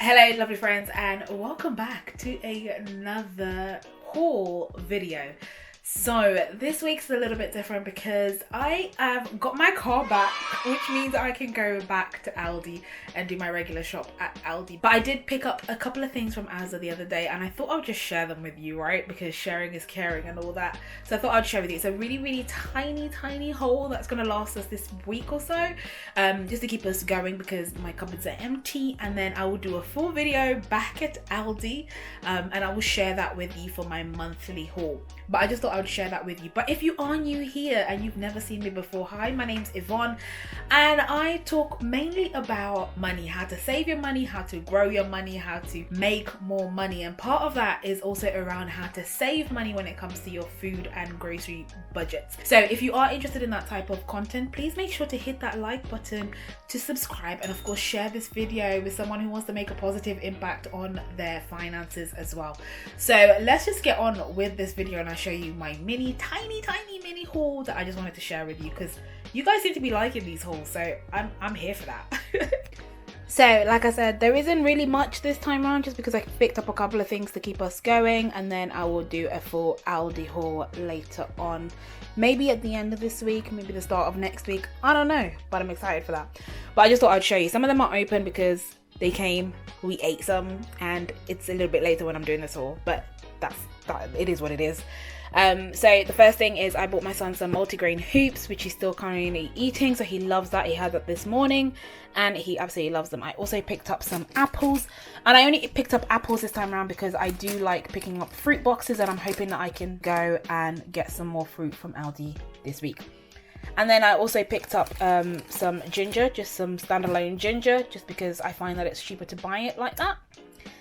Hello lovely friends, and welcome back to another haul video. So this week's a little bit different because I have got my car back, which means I can go back to Aldi and do my regular shop at Aldi. But I did pick up a couple of things from ASDA the other day, and I thought I would just share them with you, right? Because sharing is caring and all that. So I thought I'd share with you. It's a really tiny haul that's going to last us this week or so, just to keep us going because my cupboards are empty. And then I will do a full video back at Aldi, and I will share that with you for my monthly haul. But I just thought I would share that with you. But if you are new here and you've never seen me before, hi, my name's Yvonne, and I talk mainly about money, how to save your money, how to grow your money, how to make more money. And part of that is also around how to save money when it comes to your food and grocery budgets. So if you are interested in that type of content, please make sure to hit that like button, to subscribe, and of course share this video with someone who wants to make a positive impact on their finances as well. So let's just get on with this video and I'll show you my tiny mini haul that I just wanted to share with you because you guys seem to be liking these hauls, so I'm here for that. So like I said, there isn't really much this time around just because I picked up a couple of things to keep us going, and then I will do a full Aldi haul later on, maybe at the end of this week, maybe the start of next week, I don't know, but I'm excited for that. But I just thought I'd show you. Some of them are open because they came, we ate some, and it's a little bit later when I'm doing this haul, but it is what it is. So the first thing is I bought my son some multigrain hoops, which he's still currently eating, so he loves that. He had that this morning and he absolutely loves them. I also picked up some apples, and I only picked up apples this time around because I do like picking up fruit boxes, and I'm hoping that I can go and get some more fruit from Aldi this week. And then I also picked up some ginger, just some standalone ginger, just because I find that it's cheaper to buy it like that.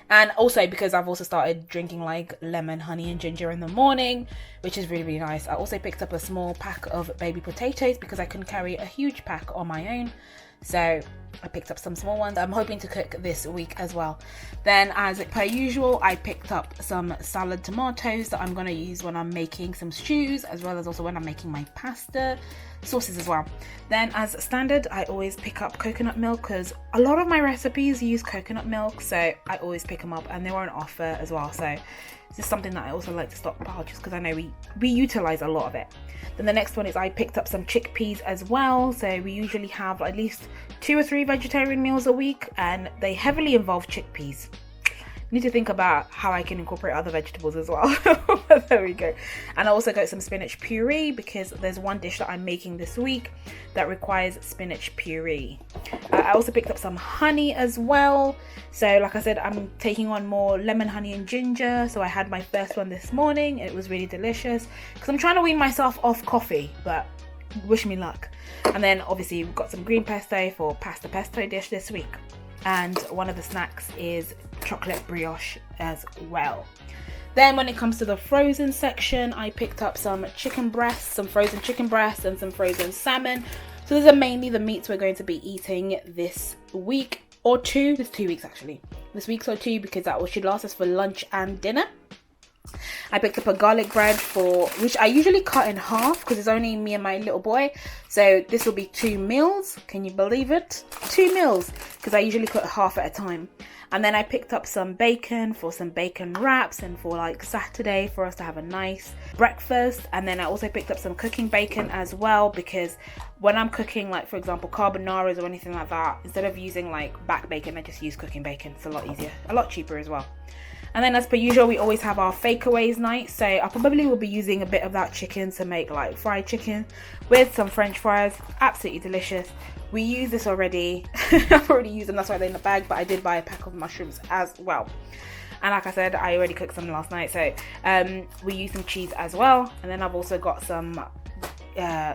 And also because I've also started drinking like lemon, honey and ginger in the morning, which is really nice. I also picked up a small pack of baby potatoes because I couldn't carry a huge pack on my own. So I picked up some small ones I'm hoping to cook this week as well. Then as per usual, I picked up some salad tomatoes that I'm going to use when I'm making some stews, as well as also when I'm making my pasta sauces as well. Then as standard, I always pick up coconut milk because a lot of my recipes use coconut milk, so I always pick them up, and they were on offer as well. So this is something that I also like to stockpile just because I know we utilize a lot of it. Then the next one is I picked up some chickpeas as well. So we usually have at least 2 or 3 vegetarian meals a week, and they heavily involve chickpeas. Need to think about how I can incorporate other vegetables as well. But there we go. And I also got some spinach puree because there's one dish that I'm making this week that requires spinach puree. I also picked up some honey as well. So like I said, I'm taking on more lemon, honey and ginger. So I had my first one this morning. It was really delicious because I'm trying to wean myself off coffee, but wish me luck. And then obviously we've got some green pesto for pasta pesto dish this week. And one of the snacks is chocolate brioche as well. Then when it comes to the frozen section, I picked up some chicken breasts, some frozen chicken breasts and some frozen salmon. So these are mainly the meats we're going to be eating this week or two. There's 2 weeks actually. This week's or 2 because that should last us for lunch and dinner. I picked up a garlic bread which I usually cut in half because it's only me and my little boy. So this will be 2 meals. Can you believe it? 2 meals because I usually cut half at a time. And then I picked up some bacon for some bacon wraps and for like Saturday for us to have a nice breakfast. And then I also picked up some cooking bacon as well because when I'm cooking, like for example carbonaras or anything like that, instead of using like back bacon, I just use cooking bacon. It's a lot easier, a lot cheaper as well. And then as per usual, we always have our fakeaways night. So I probably will be using a bit of that chicken to make like fried chicken with some French fries. Absolutely delicious. We use this already. I've already used them, that's why they're in the bag, but I did buy a pack of mushrooms as well. And like I said, I already cooked some last night. So we use some cheese as well. And then I've also got some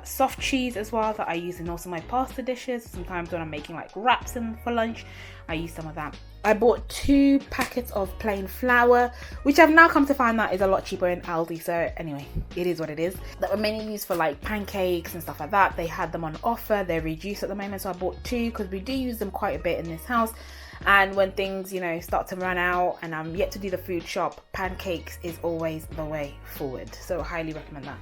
soft cheese as well that I use in also my pasta dishes. Sometimes when I'm making like wraps for lunch, I use some of that. I bought 2 packets of plain flour, which I've now come to find that is a lot cheaper in Aldi. So anyway, it is what it is. That were mainly used for like pancakes and stuff like that. They had them on offer. They're reduced at the moment, so I bought 2 because we do use them quite a bit in this house. And when things, start to run out and I'm yet to do the food shop, pancakes is always the way forward. So I highly recommend that.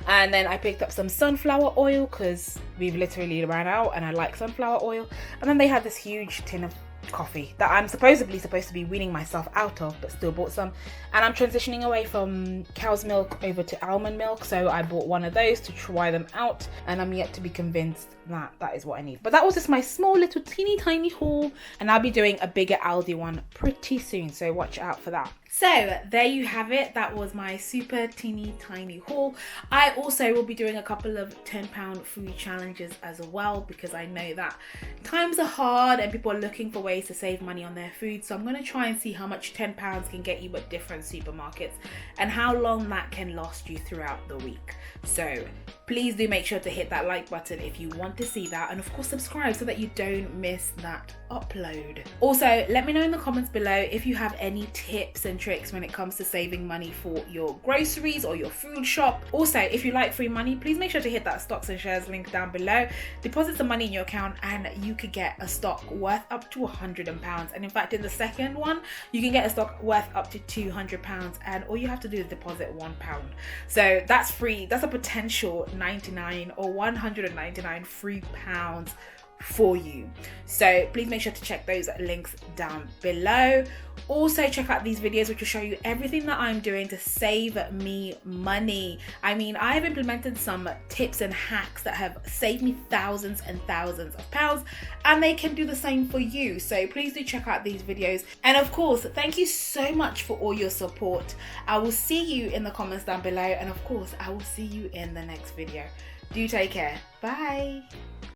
And then I picked up some sunflower oil because we've literally ran out and I like sunflower oil. And then they had this huge tin of coffee that I'm supposed to be weaning myself out of, but still bought some. And I'm transitioning away from cow's milk over to almond milk, so I bought one of those to try them out, and I'm yet to be convinced that that is what I need. But that was just my small little teeny tiny haul, and I'll be doing a bigger Aldi one pretty soon, so watch out for that. So there you have it. That was my super teeny tiny haul. I also will be doing a couple of £10 food challenges as well, because I know that times are hard and people are looking for ways to save money on their food. So I'm going to try and see how much £10 can get you at different supermarkets and how long that can last you throughout the week. So please do make sure to hit that like button if you want to see that, and of course subscribe so that you don't miss that upload. Also, let me know in the comments below if you have any tips and tricks when it comes to saving money for your groceries or your food shop. Also, if you like free money, please make sure to hit that stocks and shares link down below. Deposit some money in your account and you could get a stock worth up to £100, and in fact in the second one you can get a stock worth up to £200, and all you have to do is deposit £1. So that's free. That's a potential 99 or 199 free pounds for you. So please make sure to check those links down below. Also check out these videos which will show you everything that I'm doing to save me money. I mean, I have implemented some tips and hacks that have saved me thousands and thousands of pounds, and they can do the same for you. So please do check out these videos, and of course thank you so much for all your support. I will see you in the comments down below, and of course I will see you in the next video. Do take care. Bye.